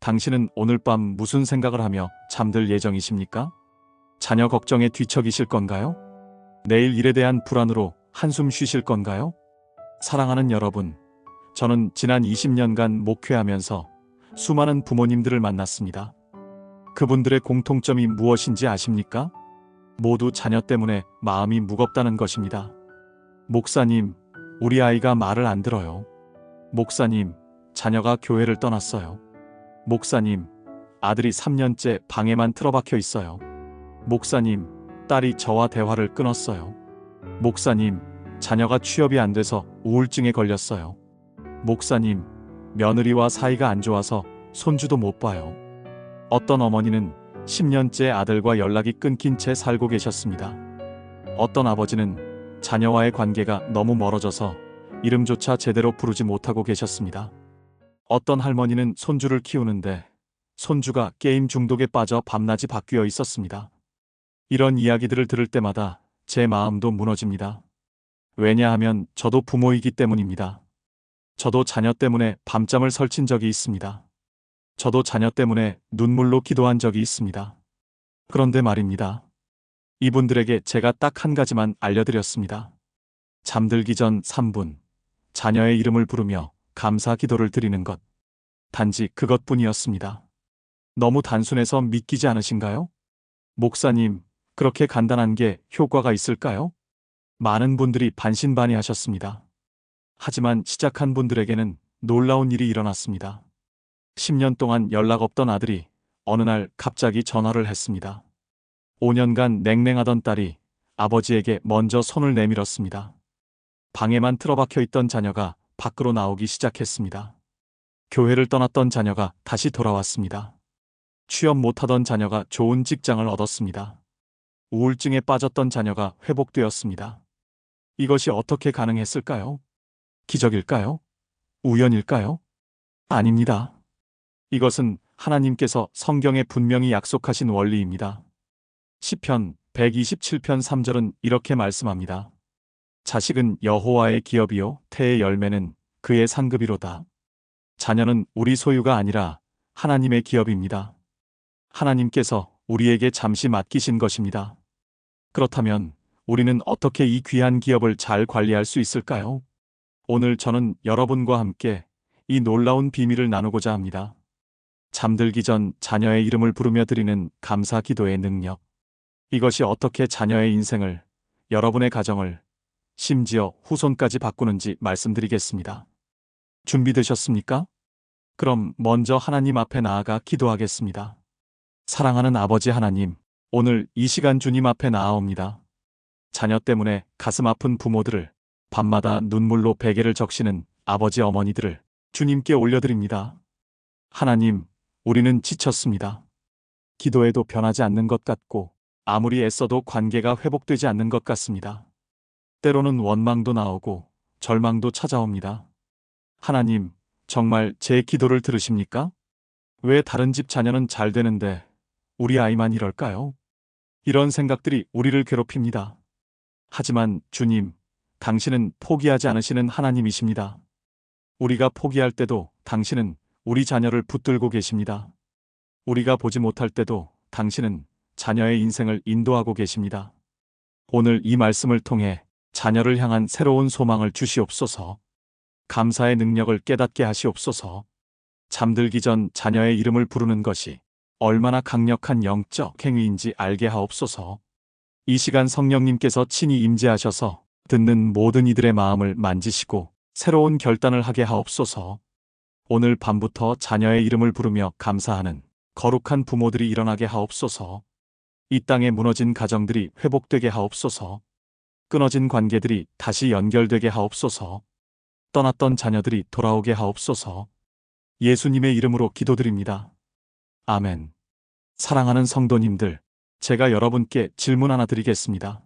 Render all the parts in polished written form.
당신은 오늘 밤 무슨 생각을 하며 잠들 예정이십니까? 자녀 걱정에 뒤척이실 건가요? 내일 일에 대한 불안으로 한숨 쉬실 건가요? 사랑하는 여러분, 저는 지난 20년간 목회하면서 수많은 부모님들을 만났습니다. 그분들의 공통점이 무엇인지 아십니까? 모두 자녀 때문에 마음이 무겁다는 것입니다. 목사님, 우리 아이가 말을 안 들어요. 목사님, 자녀가 교회를 떠났어요. 목사님, 아들이 3년째 방에만 틀어박혀 있어요. 목사님, 딸이 저와 대화를 끊었어요. 목사님, 자녀가 취업이 안 돼서 우울증에 걸렸어요. 목사님, 며느리와 사이가 안 좋아서 손주도 못 봐요. 어떤 어머니는 10년째 아들과 연락이 끊긴 채 살고 계셨습니다. 어떤 아버지는 자녀와의 관계가 너무 멀어져서 이름조차 제대로 부르지 못하고 계셨습니다. 어떤 할머니는 손주를 키우는데 손주가 게임 중독에 빠져 밤낮이 바뀌어 있었습니다. 이런 이야기들을 들을 때마다 제 마음도 무너집니다. 왜냐하면 저도 부모이기 때문입니다. 저도 자녀 때문에 밤잠을 설친 적이 있습니다. 저도 자녀 때문에 눈물로 기도한 적이 있습니다. 그런데 말입니다. 이분들에게 제가 딱 한 가지만 알려드렸습니다. 잠들기 전 3분, 자녀의 이름을 부르며 감사 기도를 드리는 것. 단지 그것뿐이었습니다. 너무 단순해서 믿기지 않으신가요? 목사님, 그렇게 간단한 게 효과가 있을까요? 많은 분들이 반신반의하셨습니다. 하지만 시작한 분들에게는 놀라운 일이 일어났습니다. 10년 동안 연락 없던 아들이 어느 날 갑자기 전화를 했습니다. 5년간 냉랭하던 딸이 아버지에게 먼저 손을 내밀었습니다. 방에만 틀어박혀 있던 자녀가 밖으로 나오기 시작했습니다. 교회를 떠났던 자녀가 다시 돌아왔습니다. 취업 못하던 자녀가 좋은 직장을 얻었습니다. 우울증에 빠졌던 자녀가 회복되었습니다. 이것이 어떻게 가능했을까요? 기적일까요? 우연일까요? 아닙니다. 이것은 하나님께서 성경에 분명히 약속하신 원리입니다. 시편 127편 3절은 이렇게 말씀합니다. 자식은 여호와의 기업이요 태의 열매는 그의 상급이로다. 자녀는 우리 소유가 아니라 하나님의 기업입니다. 하나님께서 우리에게 잠시 맡기신 것입니다. 그렇다면 우리는 어떻게 이 귀한 기업을 잘 관리할 수 있을까요? 오늘 저는 여러분과 함께 이 놀라운 비밀을 나누고자 합니다. 잠들기 전 자녀의 이름을 부르며 드리는 감사 기도의 능력. 이것이 어떻게 자녀의 인생을, 여러분의 가정을, 심지어 후손까지 바꾸는지 말씀드리겠습니다. 준비되셨습니까? 그럼 먼저 하나님 앞에 나아가 기도하겠습니다. 사랑하는 아버지 하나님, 오늘 이 시간 주님 앞에 나아옵니다. 자녀 때문에 가슴 아픈 부모들을, 밤마다 눈물로 베개를 적시는 아버지 어머니들을 주님께 올려드립니다. 하나님, 우리는 지쳤습니다. 기도해도 변하지 않는 것 같고 아무리 애써도 관계가 회복되지 않는 것 같습니다. 때로는 원망도 나오고 절망도 찾아옵니다. 하나님, 정말 제 기도를 들으십니까? 왜 다른 집 자녀는 잘 되는데 우리 아이만 이럴까요? 이런 생각들이 우리를 괴롭힙니다. 하지만 주님, 당신은 포기하지 않으시는 하나님이십니다. 우리가 포기할 때도 당신은 우리 자녀를 붙들고 계십니다. 우리가 보지 못할 때도 당신은 자녀의 인생을 인도하고 계십니다. 오늘 이 말씀을 통해 자녀를 향한 새로운 소망을 주시옵소서. 감사의 능력을 깨닫게 하시옵소서. 잠들기 전 자녀의 이름을 부르는 것이 얼마나 강력한 영적 행위인지 알게 하옵소서. 이 시간 성령님께서 친히 임재하셔서 듣는 모든 이들의 마음을 만지시고 새로운 결단을 하게 하옵소서. 오늘 밤부터 자녀의 이름을 부르며 감사하는 거룩한 부모들이 일어나게 하옵소서. 이 땅에 무너진 가정들이 회복되게 하옵소서. 끊어진 관계들이 다시 연결되게 하옵소서. 떠났던 자녀들이 돌아오게 하옵소서. 예수님의 이름으로 기도드립니다. 아멘. 사랑하는 성도님들, 제가 여러분께 질문 하나 드리겠습니다.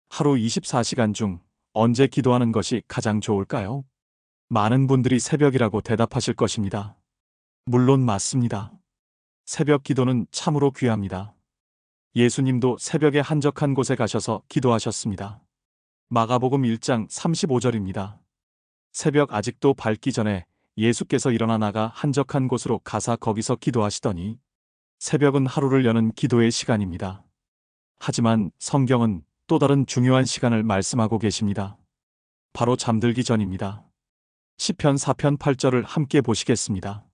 하루 24시간 중 언제 기도하는 것이 가장 좋을까요? 많은 분들이 새벽이라고 대답하실 것입니다. 물론 맞습니다. 새벽 기도는 참으로 귀합니다. 예수님도 새벽에 한적한 곳에 가셔서 기도하셨습니다. 마가복음 1장 35절입니다. 새벽 아직도 밝기 전에 예수께서 일어나 나가 한적한 곳으로 가사 거기서 기도하시더니 새벽은 하루를 여는 기도의 시간입니다. 하지만 성경은 또 다른 중요한 시간을 말씀하고 계십니다. 바로 잠들기 전입니다. 시편 4편 8절을 함께 보시겠습니다.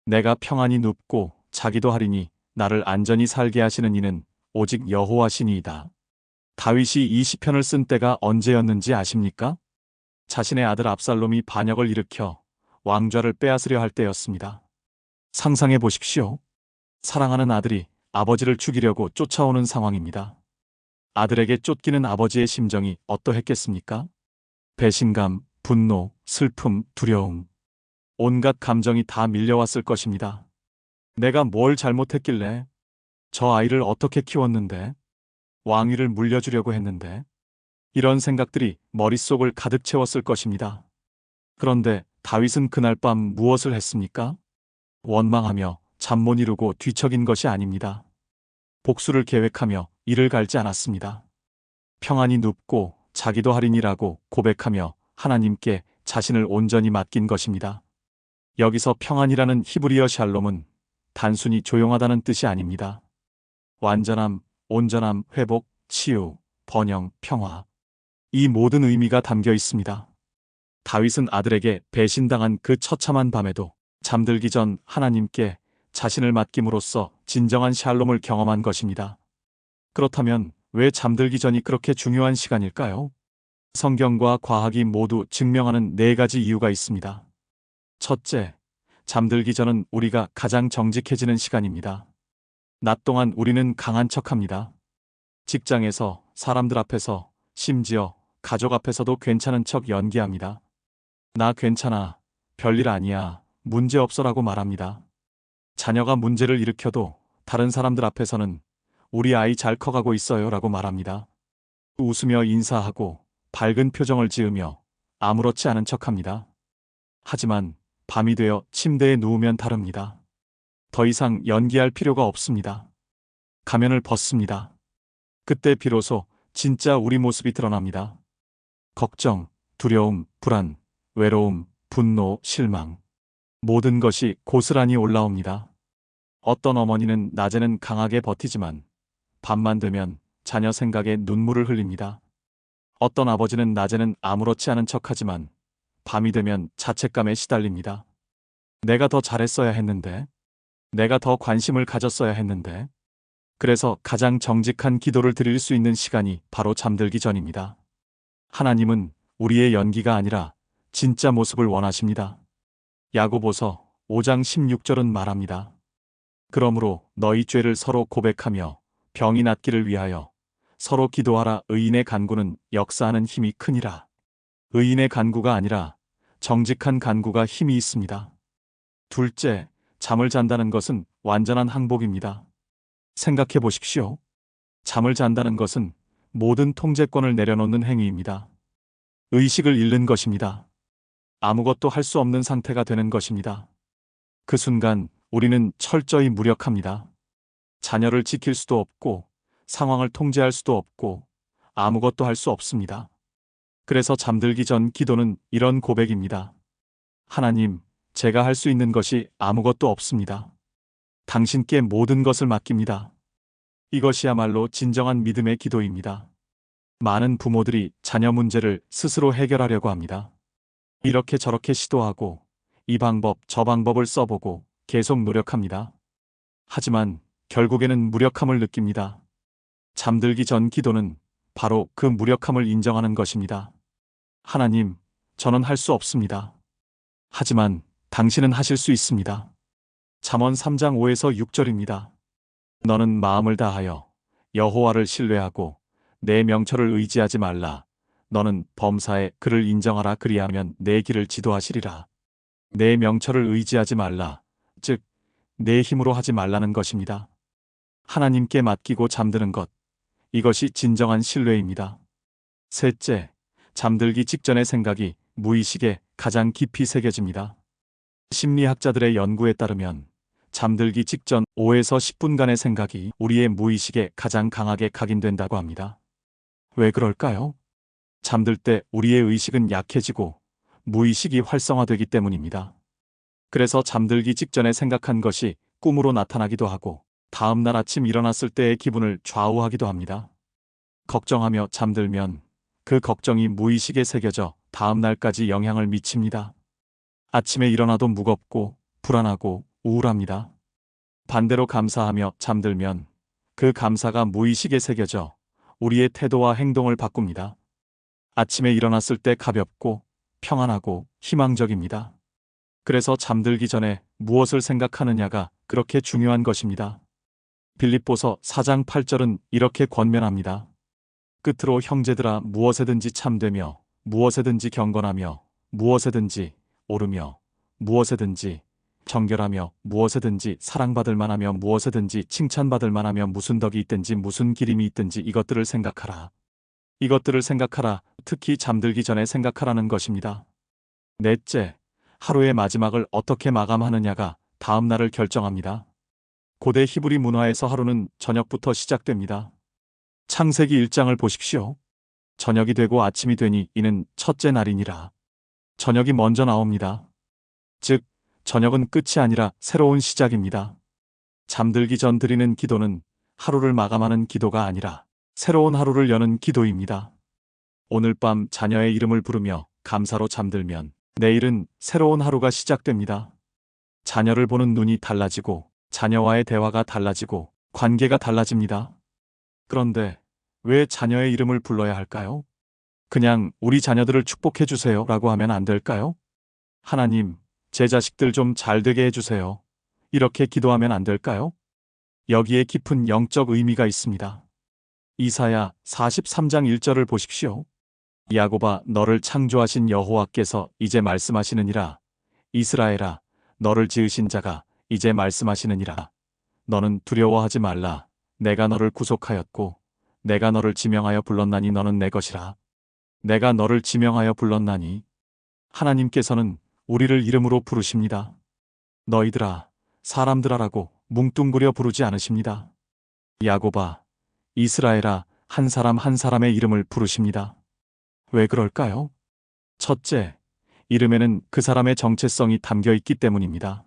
내가 평안히 눕고 자기도 하리니 나를 안전히 살게 하시는 이는 오직 여호와시니이다. 다윗이 이 시편을 쓴 때가 언제였는지 아십니까? 자신의 아들 압살롬이 반역을 일으켜 왕좌를 빼앗으려 할 때였습니다. 상상해 보십시오. 사랑하는 아들이 아버지를 죽이려고 쫓아오는 상황입니다. 아들에게 쫓기는 아버지의 심정이 어떠했겠습니까? 배신감, 분노, 슬픔, 두려움. 온갖 감정이 다 밀려왔을 것입니다. 내가 뭘 잘못했길래? 저 아이를 어떻게 키웠는데? 왕위를 물려주려고 했는데? 이런 생각들이 머릿속을 가득 채웠을 것입니다. 그런데 다윗은 그날 밤 무엇을 했습니까? 원망하며 잠 못 이루고 뒤척인 것이 아닙니다. 복수를 계획하며 이를 갈지 않았습니다. 평안히 눕고 자기도 할인이라고 고백하며 하나님께 자신을 온전히 맡긴 것입니다. 여기서 평안이라는 히브리어 샬롬은 단순히 조용하다는 뜻이 아닙니다. 완전함, 온전함, 회복, 치유, 번영, 평화. 이 모든 의미가 담겨 있습니다. 다윗은 아들에게 배신당한 그 처참한 밤에도 잠들기 전 하나님께 자신을 맡김으로써 진정한 샬롬을 경험한 것입니다. 그렇다면 왜 잠들기 전이 그렇게 중요한 시간일까요? 성경과 과학이 모두 증명하는 4가지 이유가 있습니다. 첫째, 잠들기 전은 우리가 가장 정직해지는 시간입니다. 낮 동안 우리는 강한 척합니다. 직장에서, 사람들 앞에서, 심지어 가족 앞에서도 괜찮은 척 연기합니다. 나 괜찮아, 별일 아니야, 문제없어라고 말합니다. 자녀가 문제를 일으켜도 다른 사람들 앞에서는 우리 아이 잘 커가고 있어요 라고 말합니다. 웃으며 인사하고 밝은 표정을 지으며 아무렇지 않은 척합니다. 하지만 밤이 되어 침대에 누우면 다릅니다. 더 이상 연기할 필요가 없습니다. 가면을 벗습니다. 그때 비로소 진짜 우리 모습이 드러납니다. 걱정, 두려움, 불안, 외로움, 분노, 실망. 모든 것이 고스란히 올라옵니다. 어떤 어머니는 낮에는 강하게 버티지만 밤만 되면 자녀 생각에 눈물을 흘립니다. 어떤 아버지는 낮에는 아무렇지 않은 척하지만 밤이 되면 자책감에 시달립니다. 내가 더 잘했어야 했는데, 내가 더 관심을 가졌어야 했는데. 그래서 가장 정직한 기도를 드릴 수 있는 시간이 바로 잠들기 전입니다. 하나님은 우리의 연기가 아니라 진짜 모습을 원하십니다. 야고보서 5장 16절은 말합니다. 그러므로 너희 죄를 서로 고백하며 병이 낫기를 위하여 서로 기도하라. 의인의 간구는 역사하는 힘이 크니라. 의인의 간구가 아니라 정직한 간구가 힘이 있습니다. 둘째, 잠을 잔다는 것은 완전한 항복입니다. 생각해 보십시오. 잠을 잔다는 것은 모든 통제권을 내려놓는 행위입니다. 의식을 잃는 것입니다. 아무것도 할 수 없는 상태가 되는 것입니다. 그 순간 우리는 철저히 무력합니다. 자녀를 지킬 수도 없고 상황을 통제할 수도 없고 아무것도 할 수 없습니다. 그래서 잠들기 전 기도는 이런 고백입니다. 하나님, 제가 할 수 있는 것이 아무것도 없습니다. 당신께 모든 것을 맡깁니다. 이것이야말로 진정한 믿음의 기도입니다. 많은 부모들이 자녀 문제를 스스로 해결하려고 합니다. 이렇게 저렇게 시도하고 이 방법 저 방법을 써보고 계속 노력합니다. 하지만 결국에는 무력함을 느낍니다. 잠들기 전 기도는 바로 그 무력함을 인정하는 것입니다. 하나님, 저는 할 수 없습니다. 하지만 당신은 하실 수 있습니다. 잠언 3장 5에서 6절입니다. 너는 마음을 다하여 여호와를 신뢰하고 내 명철을 의지하지 말라. 너는 범사에 그를 인정하라. 그리하면 내 길을 지도하시리라. 내 명철을 의지하지 말라. 즉, 내 힘으로 하지 말라는 것입니다. 하나님께 맡기고 잠드는 것. 이것이 진정한 신뢰입니다. 셋째, 잠들기 직전의 생각이 무의식에 가장 깊이 새겨집니다. 심리학자들의 연구에 따르면 잠들기 직전 5에서 10분간의 생각이 우리의 무의식에 가장 강하게 각인된다고 합니다. 왜 그럴까요? 잠들 때 우리의 의식은 약해지고 무의식이 활성화되기 때문입니다. 그래서 잠들기 직전에 생각한 것이 꿈으로 나타나기도 하고 다음 날 아침 일어났을 때의 기분을 좌우하기도 합니다. 걱정하며 잠들면 그 걱정이 무의식에 새겨져 다음 날까지 영향을 미칩니다. 아침에 일어나도 무겁고 불안하고 우울합니다. 반대로 감사하며 잠들면 그 감사가 무의식에 새겨져 우리의 태도와 행동을 바꿉니다. 아침에 일어났을 때 가볍고 평안하고 희망적입니다. 그래서 잠들기 전에 무엇을 생각하느냐가 그렇게 중요한 것입니다. 빌립보서 4장 8절은 이렇게 권면합니다. 끝으로 형제들아 무엇에든지 참되며 무엇에든지 경건하며 무엇에든지 오르며 무엇에든지 정결하며 무엇에든지 사랑받을 만하며 무엇에든지 칭찬받을 만하며 무슨 덕이 있든지 무슨 기림이 있든지 이것들을 생각하라. 이것들을 생각하라. 특히 잠들기 전에 생각하라는 것입니다. 넷째, 하루의 마지막을 어떻게 마감하느냐가 다음 날을 결정합니다. 고대 히브리 문화에서 하루는 저녁부터 시작됩니다. 창세기 1장을 보십시오. 저녁이 되고 아침이 되니 이는 첫째 날이니라. 저녁이 먼저 나옵니다. 즉, 저녁은 끝이 아니라 새로운 시작입니다. 잠들기 전 드리는 기도는 하루를 마감하는 기도가 아니라 새로운 하루를 여는 기도입니다. 오늘 밤 자녀의 이름을 부르며 감사로 잠들면 내일은 새로운 하루가 시작됩니다. 자녀를 보는 눈이 달라지고 자녀와의 대화가 달라지고 관계가 달라집니다. 그런데 왜 자녀의 이름을 불러야 할까요? 그냥 우리 자녀들을 축복해 주세요 라고 하면 안 될까요? 하나님, 제 자식들 좀 잘 되게 해주세요. 이렇게 기도하면 안 될까요? 여기에 깊은 영적 의미가 있습니다. 이사야 43장 1절을 보십시오. 야곱아, 너를 창조하신 여호와께서 이제 말씀하시느니라. 이스라엘아, 너를 지으신 자가 이제 말씀하시느니라. 너는 두려워하지 말라. 내가 너를 구속하였고 내가 너를 지명하여 불렀나니 너는 내 것이라. 내가 너를 지명하여 불렀나니. 하나님께서는 우리를 이름으로 부르십니다. 너희들아, 사람들아라고 뭉뚱그려 부르지 않으십니다. 야곱아, 이스라엘아, 한 사람 한 사람의 이름을 부르십니다. 왜 그럴까요? 첫째, 이름에는 그 사람의 정체성이 담겨 있기 때문입니다.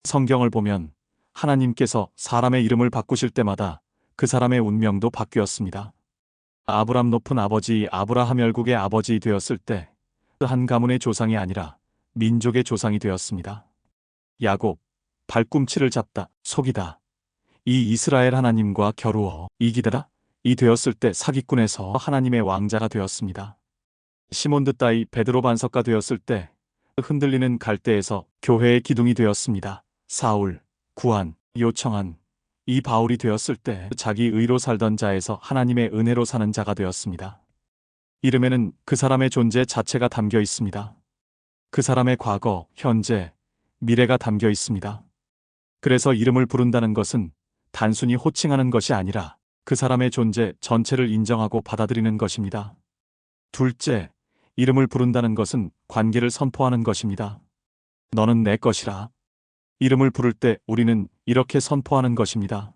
성경을 보면 하나님께서 사람의 이름을 바꾸실 때마다 그 사람의 운명도 바뀌었습니다. 아브람 높은 아버지 아브라함 열국의 아버지 되었을 때 한 가문의 조상이 아니라 민족의 조상이 되었습니다. 야곱, 발꿈치를 잡다, 속이다. 이 이스라엘 하나님과 겨루어 이기다. 이 되었을 때 사기꾼에서 하나님의 왕자가 되었습니다. 시몬 따위 베드로 반석가 되었을 때 흔들리는 갈대에서 교회의 기둥이 되었습니다. 사울, 구한, 요청한 이 바울이 되었을 때 자기 의로 살던 자에서 하나님의 은혜로 사는 자가 되었습니다. 이름에는 그 사람의 존재 자체가 담겨 있습니다. 그 사람의 과거, 현재, 미래가 담겨 있습니다. 그래서 이름을 부른다는 것은 단순히 호칭하는 것이 아니라 그 사람의 존재 전체를 인정하고 받아들이는 것입니다. 둘째, 이름을 부른다는 것은 관계를 선포하는 것입니다. 너는 내 것이라. 이름을 부를 때 우리는 이렇게 선포하는 것입니다.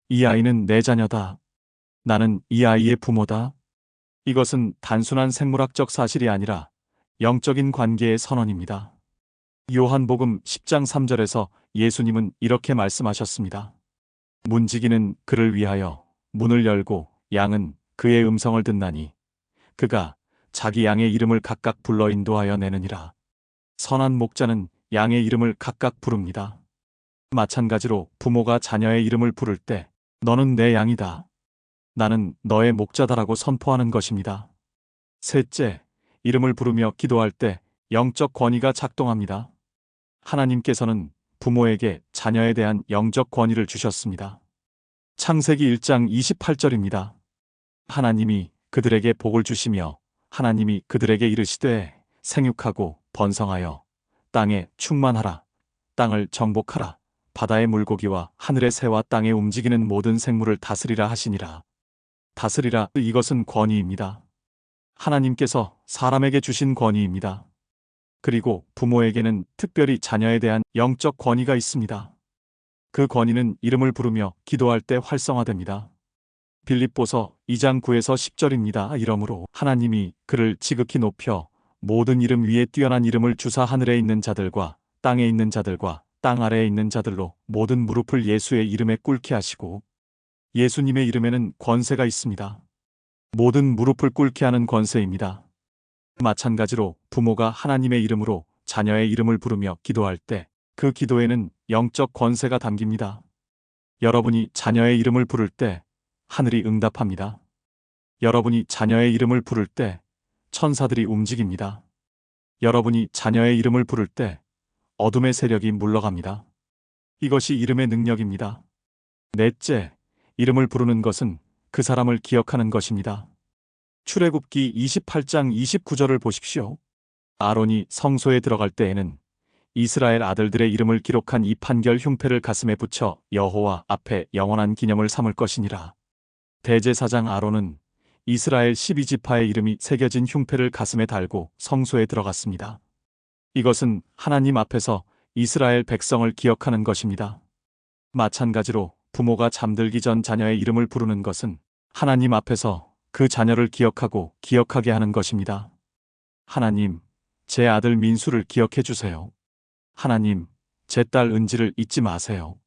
이 아이는 내 자녀다. 나는 이 아이의 부모다. 이것은 단순한 생물학적 사실이 아니라 영적인 관계의 선언입니다. 요한복음 10장 3절에서 예수님은 이렇게 말씀하셨습니다. 문지기는 그를 위하여 문을 열고 양은 그의 음성을 듣나니 그가 자기 양의 이름을 각각 불러 인도하여 내느니라. 선한 목자는 양의 이름을 각각 부릅니다. 마찬가지로 부모가 자녀의 이름을 부를 때 너는 내 양이다. 나는 너의 목자다라고 선포하는 것입니다. 셋째, 이름을 부르며 기도할 때 영적 권위가 작동합니다. 하나님께서는 부모에게 자녀에 대한 영적 권위를 주셨습니다. 창세기 1장 28절입니다. 하나님이 그들에게 복을 주시며 하나님이 그들에게 이르시되 생육하고 번성하여 땅에 충만하라. 땅을 정복하라. 바다의 물고기와 하늘의 새와 땅에 움직이는 모든 생물을 다스리라 하시니라. 다스리라, 이것은 권위입니다. 하나님께서 사람에게 주신 권위입니다. 그리고 부모에게는 특별히 자녀에 대한 영적 권위가 있습니다. 그 권위는 이름을 부르며 기도할 때 활성화됩니다. 빌립보서 2장 9에서 10절입니다. 이러므로 하나님이 그를 지극히 높여 모든 이름 위에 뛰어난 이름을 주사 하늘에 있는 자들과 땅에 있는 자들과 땅 아래에 있는 자들로 모든 무릎을 예수의 이름에 꿇게 하시고 예수님의 이름에는 권세가 있습니다. 모든 무릎을 꿇게 하는 권세입니다. 마찬가지로 부모가 하나님의 이름으로 자녀의 이름을 부르며 기도할 때 그 기도에는 영적 권세가 담깁니다. 여러분이 자녀의 이름을 부를 때 하늘이 응답합니다. 여러분이 자녀의 이름을 부를 때 천사들이 움직입니다. 여러분이 자녀의 이름을 부를 때 어둠의 세력이 물러갑니다. 이것이 이름의 능력입니다. 넷째, 이름을 부르는 것은 그 사람을 기억하는 것입니다. 출애굽기 28장 29절을 보십시오. 아론이 성소에 들어갈 때에는 이스라엘 아들들의 이름을 기록한 이 판결 흉패를 가슴에 붙여 여호와 앞에 영원한 기념을 삼을 것이니라. 대제사장 아론은 이스라엘 12지파의 이름이 새겨진 흉패를 가슴에 달고 성소에 들어갔습니다. 이것은 하나님 앞에서 이스라엘 백성을 기억하는 것입니다. 마찬가지로 부모가 잠들기 전 자녀의 이름을 부르는 것은 하나님 앞에서 그 자녀를 기억하고 기억하게 하는 것입니다. 하나님, 제 아들 민수를 기억해 주세요. 하나님, 제 딸 은지를 잊지 마세요.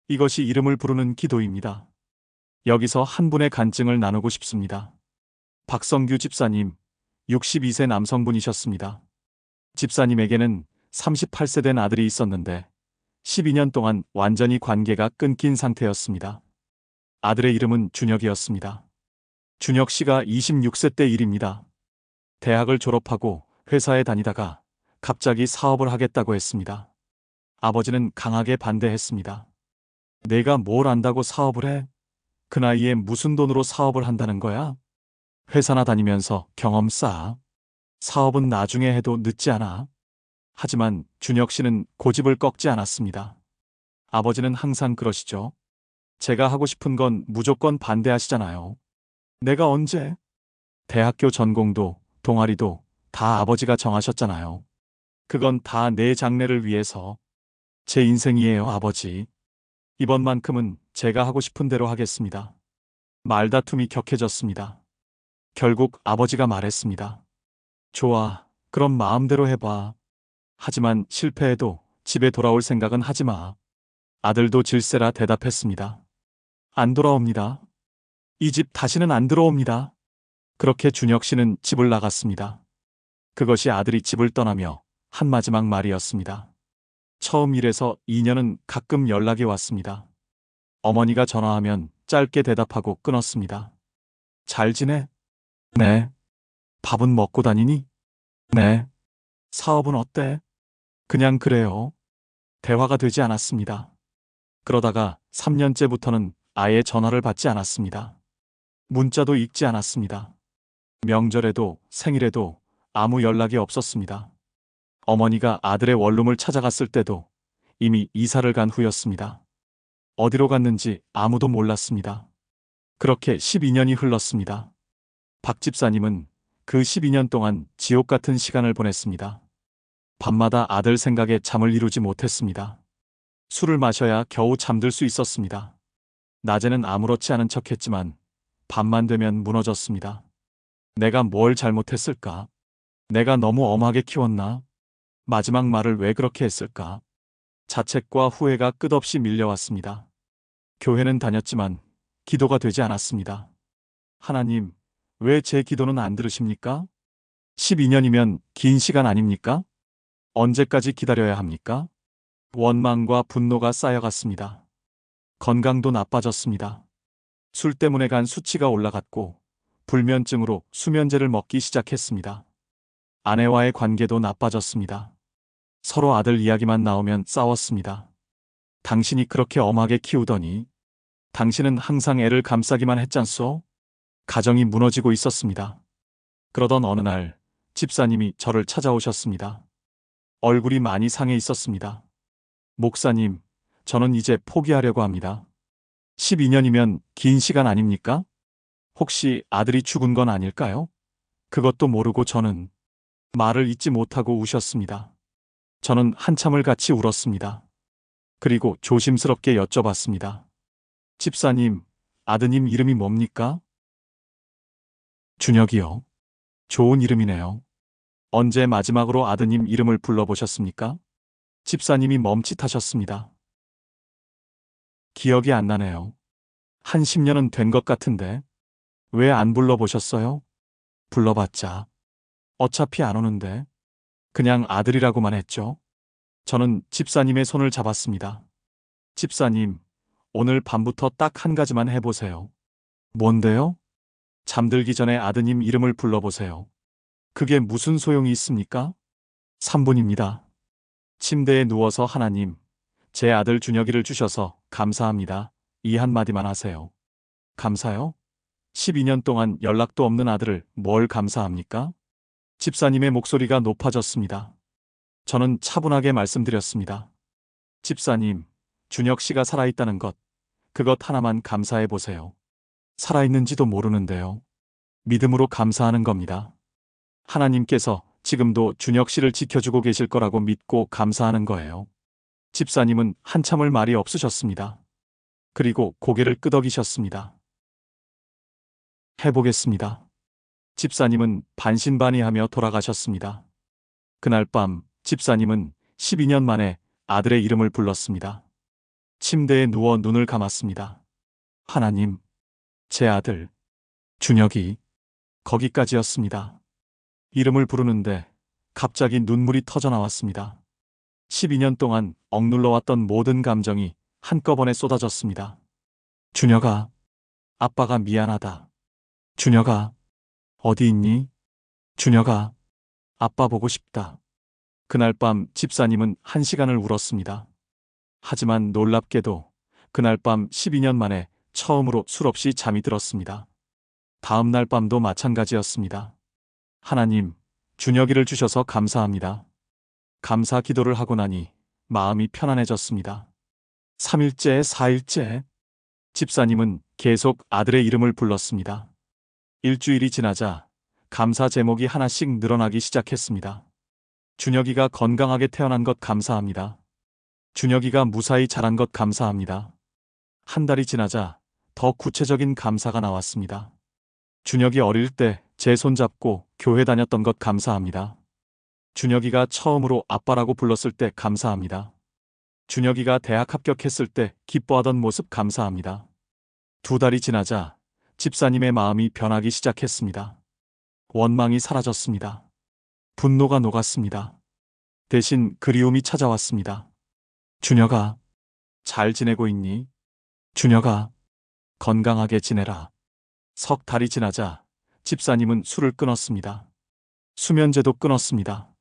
이것이 이름을 부르는 기도입니다. 여기서 한 분의 간증을 나누고 싶습니다. 박성규 집사님, 62세 남성분이셨습니다. 집사님에게는 38세 된 아들이 있었는데 12년 동안 완전히 관계가 끊긴 상태였습니다. 아들의 이름은 준혁이었습니다. 준혁 씨가 26세 때 일입니다. 대학을 졸업하고 회사에 다니다가 갑자기 사업을 하겠다고 했습니다. 아버지는 강하게 반대했습니다. 내가 뭘 안다고 사업을 해? 그 나이에 무슨 돈으로 사업을 한다는 거야? 회사나 다니면서 경험 쌓아. 사업은 나중에 해도 늦지 않아. 하지만 준혁 씨는 고집을 꺾지 않았습니다. 아버지는 항상 그러시죠. 제가 하고 싶은 건 무조건 반대하시잖아요. 내가 언제? 대학교 전공도 동아리도 다 아버지가 정하셨잖아요. 그건 다 내 장래를 위해서. 제 인생이에요, 아버지. 이번만큼은 제가 하고 싶은 대로 하겠습니다. 말다툼이 격해졌습니다. 결국 아버지가 말했습니다. 좋아, 그럼 마음대로 해봐. 하지만 실패해도 집에 돌아올 생각은 하지 마. 아들도 질세라 대답했습니다. 안 돌아옵니다. 이 집 다시는 안 들어옵니다. 그렇게 준혁 씨는 집을 나갔습니다. 그것이 아들이 집을 떠나며 한 마지막 말이었습니다. 처음 일해서 2년은 가끔 연락이 왔습니다. 어머니가 전화하면 짧게 대답하고 끊었습니다. 잘 지내? 네. 밥은 먹고 다니니? 네. 사업은 어때? 그냥 그래요. 대화가 되지 않았습니다. 그러다가 3년째부터는 아예 전화를 받지 않았습니다. 문자도 읽지 않았습니다. 명절에도 생일에도 아무 연락이 없었습니다. 어머니가 아들의 원룸을 찾아갔을 때도 이미 이사를 간 후였습니다. 어디로 갔는지 아무도 몰랐습니다. 그렇게 12년이 흘렀습니다. 박 집사님은 그 12년 동안 지옥 같은 시간을 보냈습니다. 밤마다 아들 생각에 잠을 이루지 못했습니다. 술을 마셔야 겨우 잠들 수 있었습니다. 낮에는 아무렇지 않은 척했지만 밤만 되면 무너졌습니다. 내가 뭘 잘못했을까? 내가 너무 엄하게 키웠나? 마지막 말을 왜 그렇게 했을까? 자책과 후회가 끝없이 밀려왔습니다. 교회는 다녔지만 기도가 되지 않았습니다. 하나님, 왜 제 기도는 안 들으십니까? 12년이면 긴 시간 아닙니까? 언제까지 기다려야 합니까? 원망과 분노가 쌓여갔습니다. 건강도 나빠졌습니다. 술 때문에 간 수치가 올라갔고 불면증으로 수면제를 먹기 시작했습니다. 아내와의 관계도 나빠졌습니다. 서로 아들 이야기만 나오면 싸웠습니다. 당신이 그렇게 엄하게 키우더니 당신은 항상 애를 감싸기만 했잖소? 가정이 무너지고 있었습니다. 그러던 어느 날 집사님이 저를 찾아오셨습니다. 얼굴이 많이 상해 있었습니다. 목사님, 저는 이제 포기하려고 합니다. 12년이면 긴 시간 아닙니까? 혹시 아들이 죽은 건 아닐까요? 그것도 모르고 저는 말을 잇지 못하고 우셨습니다. 저는 한참을 같이 울었습니다. 그리고 조심스럽게 여쭤봤습니다. 집사님, 아드님 이름이 뭡니까? 준혁이요. 좋은 이름이네요. 언제 마지막으로 아드님 이름을 불러보셨습니까? 집사님이 멈칫하셨습니다. 기억이 안 나네요. 한 10년은 된 것 같은데. 왜 안 불러보셨어요? 불러봤자 어차피 안 오는데. 그냥 아들이라고만 했죠. 저는 집사님의 손을 잡았습니다. 집사님, 오늘 밤부터 딱 한 가지만 해보세요. 뭔데요? 잠들기 전에 아드님 이름을 불러보세요. 그게 무슨 소용이 있습니까? 3분입니다. 침대에 누워서 하나님, 제 아들 준혁이를 주셔서 감사합니다. 이 한마디만 하세요. 감사요? 12년 동안 연락도 없는 아들을 뭘 감사합니까? 집사님의 목소리가 높아졌습니다. 저는 차분하게 말씀드렸습니다. 집사님, 준혁 씨가 살아있다는 것, 그것 하나만 감사해 보세요. 살아있는지도 모르는데요. 믿음으로 감사하는 겁니다. 하나님께서 지금도 준혁 씨를 지켜주고 계실 거라고 믿고 감사하는 거예요. 집사님은 한참을 말이 없으셨습니다. 그리고 고개를 끄덕이셨습니다. 해보겠습니다. 집사님은 반신반의하며 돌아가셨습니다. 그날 밤 집사님은 12년 만에 아들의 이름을 불렀습니다. 침대에 누워 눈을 감았습니다. 하나님, 제 아들, 준혁이, 거기까지였습니다. 이름을 부르는데 갑자기 눈물이 터져 나왔습니다. 12년 동안 억눌러왔던 모든 감정이 한꺼번에 쏟아졌습니다. 준혁아, 아빠가 미안하다. 준혁아, 어디 있니? 준혁아, 아빠 보고 싶다. 그날 밤 집사님은 1시간을 울었습니다. 하지만 놀랍게도 그날 밤 12년 만에 처음으로 술 없이 잠이 들었습니다. 다음 날 밤도 마찬가지였습니다. 하나님, 준혁이를 주셔서 감사합니다. 감사 기도를 하고 나니 마음이 편안해졌습니다. 3일째, 4일째, 집사님은 계속 아들의 이름을 불렀습니다. 일주일이 지나자 감사 제목이 하나씩 늘어나기 시작했습니다. 준혁이가 건강하게 태어난 것 감사합니다. 준혁이가 무사히 자란 것 감사합니다. 한 달이 지나자 더 구체적인 감사가 나왔습니다. 준혁이 어릴 때 제 손잡고 교회 다녔던 것 감사합니다. 준혁이가 처음으로 아빠라고 불렀을 때 감사합니다. 준혁이가 대학 합격했을 때 기뻐하던 모습 감사합니다. 2달이 지나자 집사님의 마음이 변하기 시작했습니다. 원망이 사라졌습니다. 분노가 녹았습니다. 대신 그리움이 찾아왔습니다. 준혁아, 잘 지내고 있니? 준혁아, 건강하게 지내라. 3달이 지나자 집사님은 술을 끊었습니다. 수면제도 끊었습니다.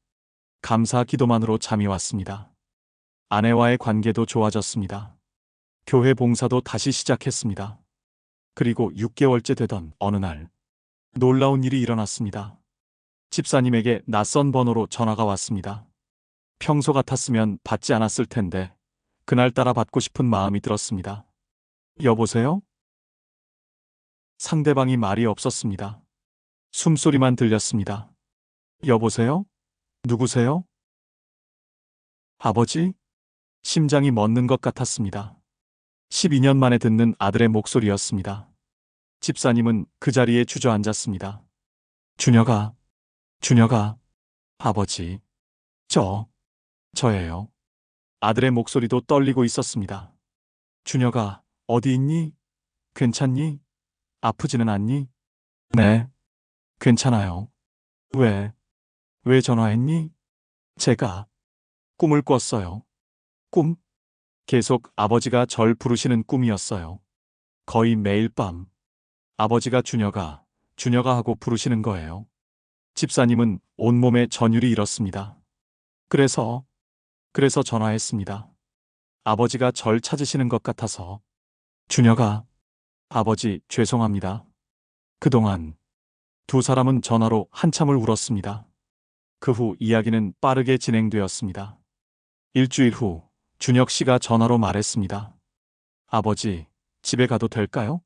감사 기도만으로 잠이 왔습니다. 아내와의 관계도 좋아졌습니다. 교회 봉사도 다시 시작했습니다. 그리고 6개월째 되던 어느 날, 놀라운 일이 일어났습니다. 집사님에게 낯선 번호로 전화가 왔습니다. 평소 같았으면 받지 않았을 텐데, 그날따라 받고 싶은 마음이 들었습니다. 여보세요? 상대방이 말이 없었습니다. 숨소리만 들렸습니다. 여보세요? 누구세요? 아버지? 심장이 멎는 것 같았습니다. 12년 만에 듣는 아들의 목소리였습니다. 집사님은 그 자리에 주저앉았습니다. 준혁아, 준혁아, 아버지, 저예요. 아들의 목소리도 떨리고 있었습니다. 준혁아, 어디 있니? 괜찮니? 아프지는 않니? 네, 괜찮아요. 왜 전화했니? 제가 꿈을 꿨어요. 꿈? 계속 아버지가 절 부르시는 꿈이었어요. 거의 매일 밤 아버지가 준혁아, 준혁아 하고 부르시는 거예요. 집사님은 온몸에 전율이 일었습니다. 그래서 전화했습니다. 아버지가 절 찾으시는 것 같아서. 준혁아, 아버지 죄송합니다. 그동안 2사람은 전화로 한참을 울었습니다. 그 후 이야기는 빠르게 진행되었습니다. 일주일 후 준혁 씨가 전화로 말했습니다. 아버지, 집에 가도 될까요?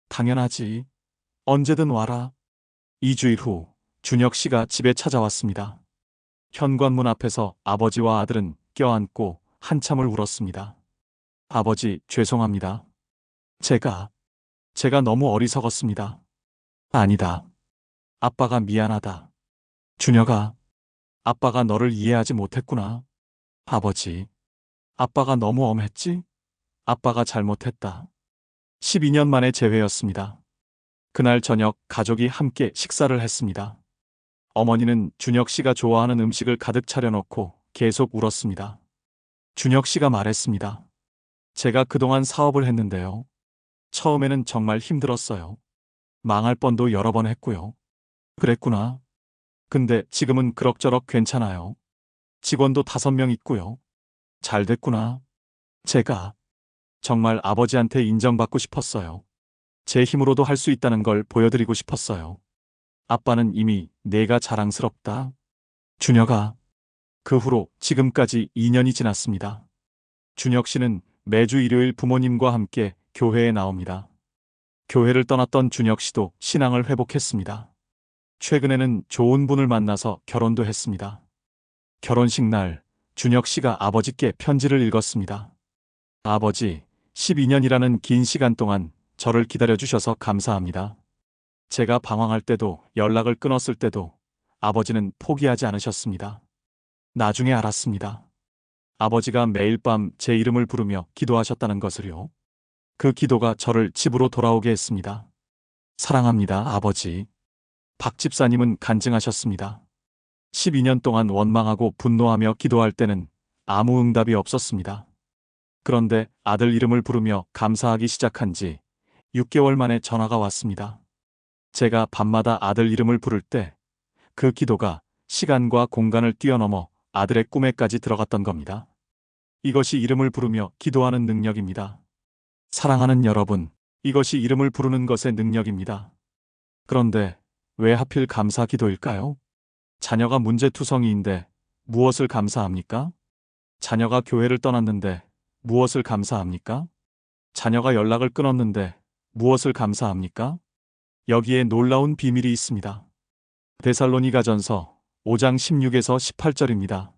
당연하지. 언제든 와라. 2주일 후 준혁 씨가 집에 찾아왔습니다. 현관문 앞에서 아버지와 아들은 껴안고 한참을 울었습니다. 아버지, 죄송합니다. 제가 너무 어리석었습니다. 아니다. 아빠가 미안하다. 준혁아, 아빠가 너를 이해하지 못했구나. 아버지, 아빠가 너무 엄했지? 아빠가 잘못했다. 12년 만에 재회였습니다. 그날 저녁 가족이 함께 식사를 했습니다. 어머니는 준혁 씨가 좋아하는 음식을 가득 차려놓고 계속 울었습니다. 준혁 씨가 말했습니다. 제가 그동안 사업을 했는데요. 처음에는 정말 힘들었어요. 망할 뻔도 여러 번 했고요. 그랬구나. 근데 지금은 그럭저럭 괜찮아요. 직원도 5명 있고요. 잘 됐구나. 제가 정말 아버지한테 인정받고 싶었어요. 제 힘으로도 할 수 있다는 걸 보여드리고 싶었어요. 아빠는 이미 내가 자랑스럽다. 준혁아. 그 후로 지금까지 2년이 지났습니다. 준혁 씨는 매주 일요일 부모님과 함께 교회에 나옵니다. 교회를 떠났던 준혁 씨도 신앙을 회복했습니다. 최근에는 좋은 분을 만나서 결혼도 했습니다. 결혼식 날 준혁 씨가 아버지께 편지를 읽었습니다. 아버지, 12년이라는 긴 시간 동안 저를 기다려주셔서 감사합니다. 제가 방황할 때도 연락을 끊었을 때도 아버지는 포기하지 않으셨습니다. 나중에 알았습니다. 아버지가 매일 밤 제 이름을 부르며 기도하셨다는 것을요. 그 기도가 저를 집으로 돌아오게 했습니다. 사랑합니다, 아버지. 박 집사님은 간증하셨습니다. 12년 동안 원망하고 분노하며 기도할 때는 아무 응답이 없었습니다. 그런데 아들 이름을 부르며 감사하기 시작한 지 6개월 만에 전화가 왔습니다. 제가 밤마다 아들 이름을 부를 때 그 기도가 시간과 공간을 뛰어넘어 아들의 꿈에까지 들어갔던 겁니다. 이것이 이름을 부르며 기도하는 능력입니다. 사랑하는 여러분, 이것이 이름을 부르는 것의 능력입니다. 그런데 왜 하필 감사 기도일까요? 자녀가 문제투성이인데 무엇을 감사합니까? 자녀가 교회를 떠났는데 무엇을 감사합니까? 자녀가 연락을 끊었는데 무엇을 감사합니까? 여기에 놀라운 비밀이 있습니다. 데살로니가전서 5장 16에서 18절입니다.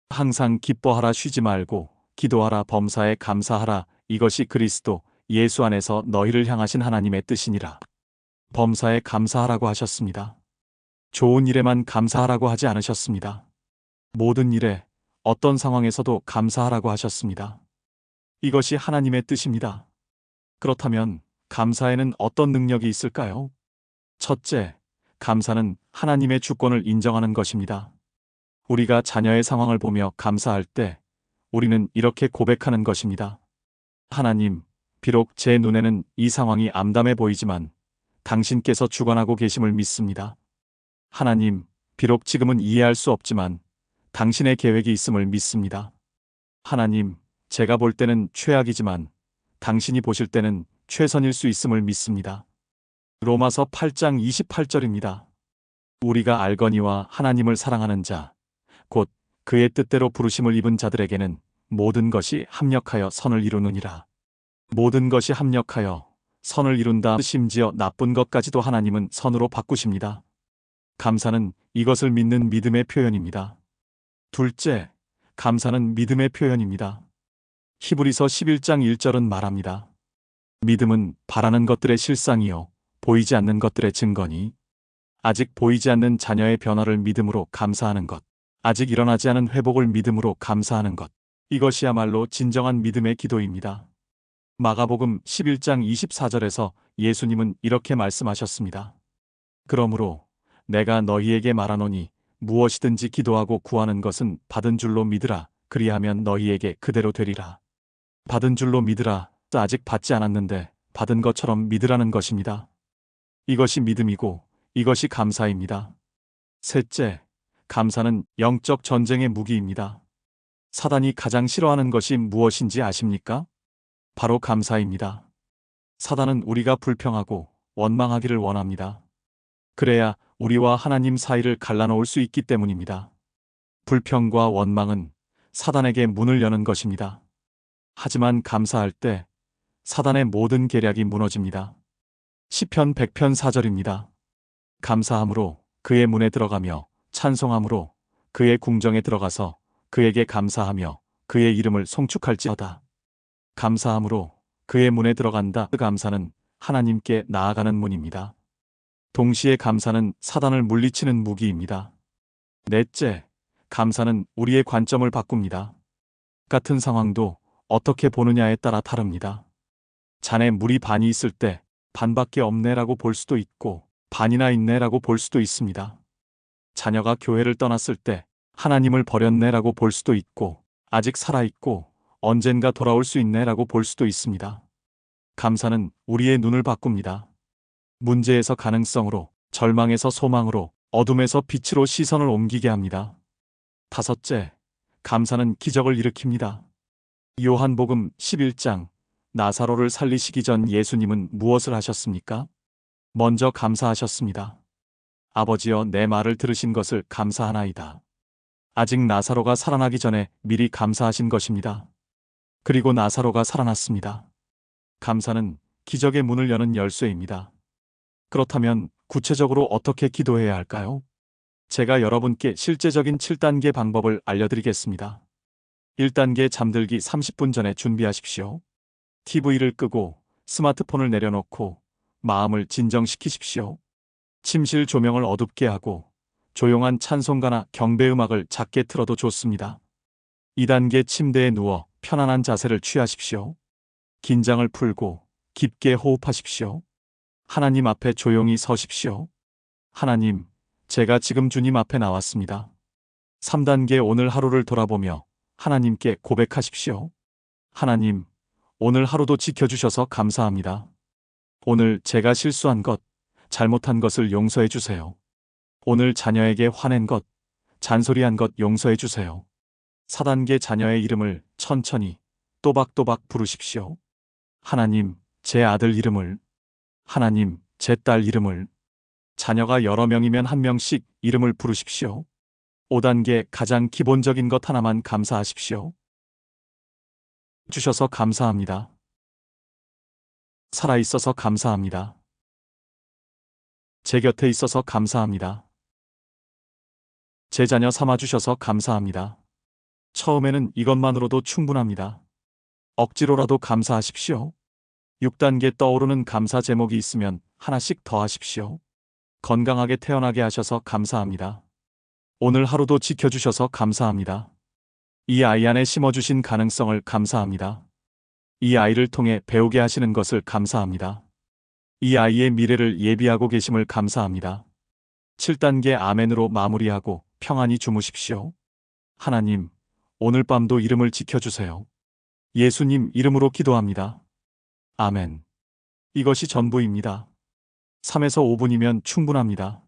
항상 기뻐하라 쉬지 말고 기도하라 범사에 감사하라 이것이 그리스도 예수 안에서 너희를 향하신 하나님의 뜻이니라. 범사에 감사하라고 하셨습니다. 좋은 일에만 감사하라고 하지 않으셨습니다. 모든 일에 어떤 상황에서도 감사하라고 하셨습니다. 이것이 하나님의 뜻입니다. 그렇다면 감사에는 어떤 능력이 있을까요? 첫째, 감사는 하나님의 주권을 인정하는 것입니다. 우리가 자녀의 상황을 보며 감사할 때 우리는 이렇게 고백하는 것입니다. 하나님, 비록 제 눈에는 이 상황이 암담해 보이지만 당신께서 주관하고 계심을 믿습니다. 하나님, 비록 지금은 이해할 수 없지만 당신의 계획이 있음을 믿습니다. 하나님, 제가 볼 때는 최악이지만 당신이 보실 때는 최선일 수 있음을 믿습니다. 로마서 8장 28절입니다. 우리가 알거니와 하나님을 사랑하는 자, 곧 그의 뜻대로 부르심을 입은 자들에게는 모든 것이 합력하여 선을 이루느니라. 모든 것이 합력하여 선을 이룬다. 심지어 나쁜 것까지도 하나님은 선으로 바꾸십니다. 감사는 이것을 믿는 믿음의 표현입니다. 둘째, 감사는 믿음의 표현입니다. 히브리서 11장 1절은 말합니다. 믿음은 바라는 것들의 실상이요 보이지 않는 것들의 증거니. 아직 보이지 않는 자녀의 변화를 믿음으로 감사하는 것, 아직 일어나지 않은 회복을 믿음으로 감사하는 것, 이것이야말로 진정한 믿음의 기도입니다. 마가복음 11장 24절에서 예수님은 이렇게 말씀하셨습니다. 그러므로 내가 너희에게 말하노니 무엇이든지 기도하고 구하는 것은 받은 줄로 믿으라. 그리하면 너희에게 그대로 되리라. 받은 줄로 믿으라. 아직 받지 않았는데 받은 것처럼 믿으라는 것입니다. 이것이 믿음이고 이것이 감사입니다. 셋째, 감사는 영적 전쟁의 무기입니다. 사단이 가장 싫어하는 것이 무엇인지 아십니까? 바로 감사입니다. 사단은 우리가 불평하고 원망하기를 원합니다. 그래야 우리와 하나님 사이를 갈라놓을 수 있기 때문입니다. 불평과 원망은 사단에게 문을 여는 것입니다. 하지만 감사할 때 사단의 모든 계략이 무너집니다. 시편 100편 4절입니다. 감사함으로 그의 문에 들어가며 찬송함으로 그의 궁정에 들어가서 그에게 감사하며 그의 이름을 송축할지어다. 감사함으로 그의 문에 들어간다. 그 감사는 하나님께 나아가는 문입니다. 동시에 감사는 사단을 물리치는 무기입니다. 넷째, 감사는 우리의 관점을 바꿉니다. 같은 상황도 어떻게 보느냐에 따라 다릅니다. 잔에 물이 반이 있을 때 반밖에 없네라고 볼 수도 있고 반이나 있네라고 볼 수도 있습니다. 자녀가 교회를 떠났을 때 하나님을 버렸네라고 볼 수도 있고 아직 살아있고 언젠가 돌아올 수 있네라고 볼 수도 있습니다. 감사는 우리의 눈을 바꿉니다. 문제에서 가능성으로, 절망에서 소망으로, 어둠에서 빛으로 시선을 옮기게 합니다. 다섯째, 감사는 기적을 일으킵니다. 요한복음 11장, 나사로를 살리시기 전 예수님은 무엇을 하셨습니까? 먼저 감사하셨습니다. 아버지여, 내 말을 들으신 것을 감사하나이다. 아직 나사로가 살아나기 전에 미리 감사하신 것입니다. 그리고 나사로가 살아났습니다. 감사는 기적의 문을 여는 열쇠입니다. 그렇다면 구체적으로 어떻게 기도해야 할까요? 제가 여러분께 실제적인 7단계 방법을 알려드리겠습니다. 1단계, 잠들기 30분 전에 준비하십시오. TV를 끄고 스마트폰을 내려놓고 마음을 진정시키십시오. 침실 조명을 어둡게 하고 조용한 찬송가나 경배음악을 작게 틀어도 좋습니다. 2단계, 침대에 누워 편안한 자세를 취하십시오. 긴장을 풀고 깊게 호흡하십시오. 하나님 앞에 조용히 서십시오. 하나님, 제가 지금 주님 앞에 나왔습니다. 3단계, 오늘 하루를 돌아보며 하나님께 고백하십시오. 하나님, 오늘 하루도 지켜주셔서 감사합니다. 오늘 제가 실수한 것, 잘못한 것을 용서해 주세요. 오늘 자녀에게 화낸 것, 잔소리한 것 용서해 주세요. 4단계, 자녀의 이름을 천천히 또박또박 부르십시오. 하나님, 제 아들 이름을, 하나님, 제 딸 이름을. 자녀가 여러 명이면 한 명씩 이름을 부르십시오. 5단계, 가장 기본적인 것 하나만 감사하십시오. 주셔서 감사합니다. 살아있어서 감사합니다. 제 곁에 있어서 감사합니다. 제 자녀 삼아주셔서 감사합니다. 처음에는 이것만으로도 충분합니다. 억지로라도 감사하십시오. 6단계, 떠오르는 감사 제목이 있으면 하나씩 더 하십시오. 건강하게 태어나게 하셔서 감사합니다. 오늘 하루도 지켜주셔서 감사합니다. 이 아이 안에 심어주신 가능성을 감사합니다. 이 아이를 통해 배우게 하시는 것을 감사합니다. 이 아이의 미래를 예비하고 계심을 감사합니다. 7단계, 아멘으로 마무리하고 평안히 주무십시오. 하나님, 오늘 밤도 이름을 지켜주세요. 예수님 이름으로 기도합니다. 아멘. 이것이 전부입니다. 3에서 5분이면 충분합니다.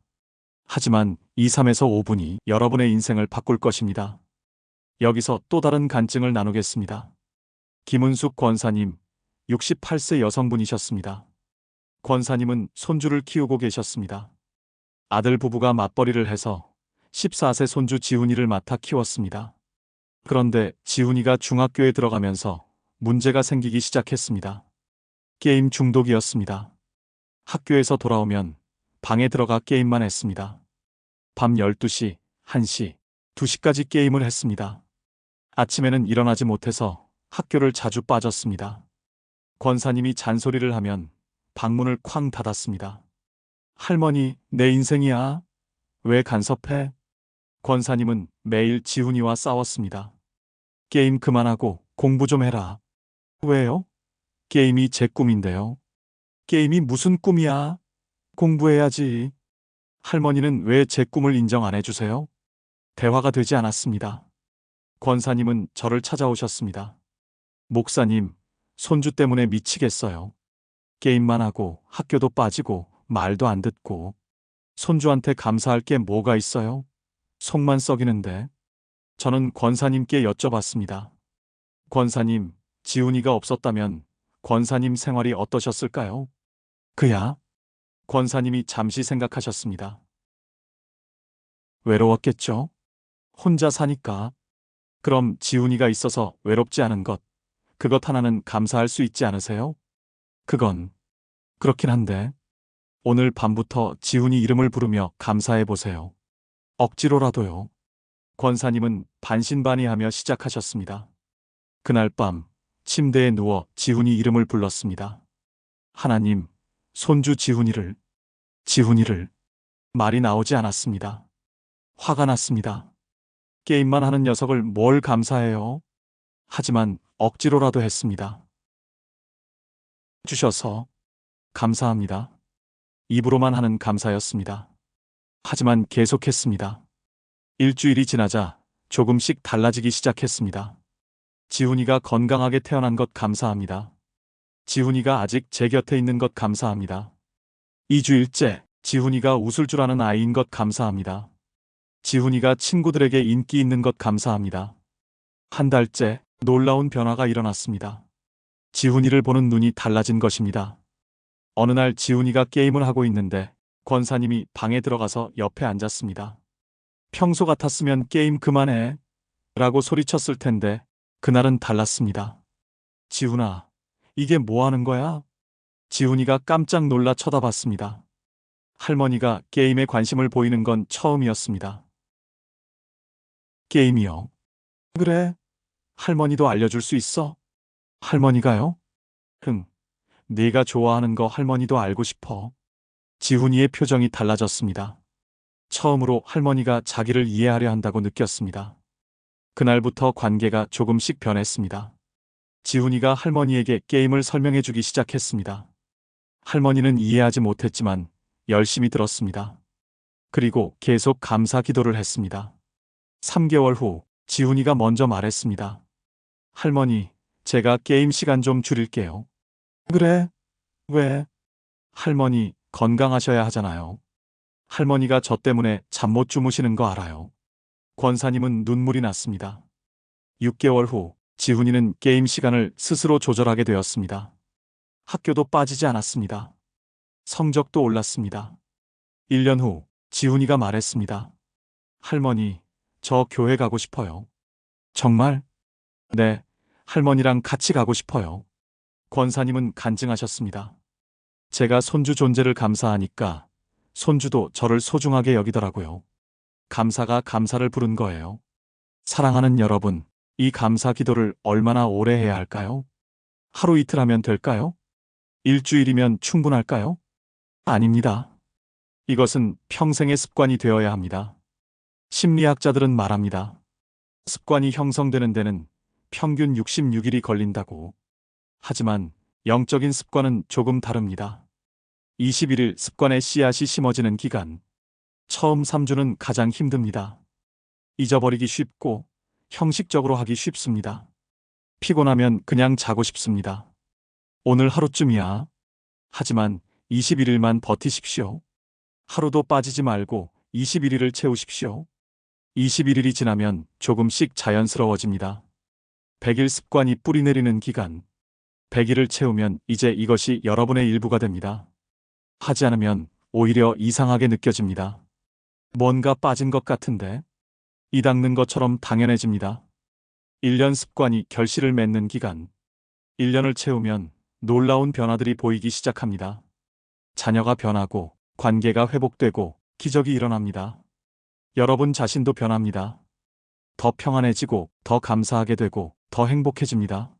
하지만 이 3에서 5분이 여러분의 인생을 바꿀 것입니다. 여기서 또 다른 간증을 나누겠습니다. 김은숙 권사님, 68세 여성분이셨습니다. 권사님은 손주를 키우고 계셨습니다. 아들 부부가 맞벌이를 해서 14세 손주 지훈이를 맡아 키웠습니다. 그런데 지훈이가 중학교에 들어가면서 문제가 생기기 시작했습니다. 게임 중독이었습니다. 학교에서 돌아오면 방에 들어가 게임만 했습니다. 밤 12시, 1시, 2시까지 게임을 했습니다. 아침에는 일어나지 못해서 학교를 자주 빠졌습니다. 권사님이 잔소리를 하면 방문을 쾅 닫았습니다. 할머니, 내 인생이야. 왜 간섭해? 권사님은 매일 지훈이와 싸웠습니다. 게임 그만하고 공부 좀 해라. 왜요? 게임이 제 꿈인데요. 게임이 무슨 꿈이야? 공부해야지. 할머니는 왜 제 꿈을 인정 안 해주세요? 대화가 되지 않았습니다. 권사님은 저를 찾아오셨습니다. 목사님, 손주 때문에 미치겠어요. 게임만 하고 학교도 빠지고 말도 안 듣고. 손주한테 감사할 게 뭐가 있어요? 속만 썩이는데. 저는 권사님께 여쭤봤습니다. 권사님, 지훈이가 없었다면 권사님 생활이 어떠셨을까요? 그야? 권사님이 잠시 생각하셨습니다. 외로웠겠죠? 혼자 사니까. 그럼 지훈이가 있어서 외롭지 않은 것, 그것 하나는 감사할 수 있지 않으세요? 그건 그렇긴 한데 오늘 밤부터 지훈이 이름을 부르며 감사해 보세요. 억지로라도요. 권사님은 반신반의하며 시작하셨습니다. 그날 밤 침대에 누워 지훈이 이름을 불렀습니다. 하나님, 손주 지훈이를. 말이 나오지 않았습니다. 화가 났습니다. 게임만 하는 녀석을 뭘 감사해요? 하지만 억지로라도 했습니다. 주셔서 감사합니다. 입으로만 하는 감사였습니다. 하지만 계속했습니다. 일주일이 지나자 조금씩 달라지기 시작했습니다. 지훈이가 건강하게 태어난 것 감사합니다. 지훈이가 아직 제 곁에 있는 것 감사합니다. 2주일째 지훈이가 웃을 줄 아는 아이인 것 감사합니다. 지훈이가 친구들에게 인기 있는 것 감사합니다. 한 달째 놀라운 변화가 일어났습니다. 지훈이를 보는 눈이 달라진 것입니다. 어느 날 지훈이가 게임을 하고 있는데 권사님이 방에 들어가서 옆에 앉았습니다. 평소 같았으면 게임 그만해 라고 소리쳤을 텐데 그날은 달랐습니다. 지훈아, 이게 뭐 하는 거야? 지훈이가 깜짝 놀라 쳐다봤습니다. 할머니가 게임에 관심을 보이는 건 처음이었습니다. 게임이요? 그래? 할머니도 알려줄 수 있어? 할머니가요? 네가 좋아하는 거 할머니도 알고 싶어. 지훈이의 표정이 달라졌습니다. 처음으로 할머니가 자기를 이해하려 한다고 느꼈습니다. 그날부터 관계가 조금씩 변했습니다. 지훈이가 할머니에게 게임을 설명해 주기 시작했습니다. 할머니는 이해하지 못했지만 열심히 들었습니다. 그리고 계속 감사 기도를 했습니다. 3개월 후 지훈이가 먼저 말했습니다. 할머니, 제가 게임 시간 좀 줄일게요. 그래? 왜? 할머니, 건강하셔야 하잖아요. 할머니가 저 때문에 잠 못 주무시는 거 알아요. 권사님은 눈물이 났습니다. 6개월 후 지훈이는 게임 시간을 스스로 조절하게 되었습니다. 학교도 빠지지 않았습니다. 성적도 올랐습니다. 1년 후 지훈이가 말했습니다. 할머니, 저 교회 가고 싶어요. 정말? 네, 할머니랑 같이 가고 싶어요. 권사님은 간증하셨습니다. 제가 손주 존재를 감사하니까 손주도 저를 소중하게 여기더라고요. 감사가 감사를 부른 거예요. 사랑하는 여러분, 이 감사 기도를 얼마나 오래 해야 할까요? 하루 이틀 하면 될까요? 일주일이면 충분할까요? 아닙니다. 이것은 평생의 습관이 되어야 합니다. 심리학자들은 말합니다. 습관이 형성되는 데는 평균 66일이 걸린다고. 하지만 영적인 습관은 조금 다릅니다. 21일 습관의 씨앗이 심어지는 기간. 처음 3주는 가장 힘듭니다. 잊어버리기 쉽고 형식적으로 하기 쉽습니다. 피곤하면 그냥 자고 싶습니다. 오늘 하루쯤이야. 하지만 21일만 버티십시오. 하루도 빠지지 말고 21일을 채우십시오. 21일이 지나면 조금씩 자연스러워집니다. 100일 습관이 뿌리내리는 기간. 100일을 채우면 이제 이것이 여러분의 일부가 됩니다. 하지 않으면 오히려 이상하게 느껴집니다. 뭔가 빠진 것 같은데? 이 닦는 것처럼 당연해집니다. 1년 습관이 결실을 맺는 기간. 1년을 채우면 놀라운 변화들이 보이기 시작합니다. 자녀가 변하고 관계가 회복되고 기적이 일어납니다. 여러분 자신도 변합니다. 더 평안해지고 더 감사하게 되고 더 행복해집니다.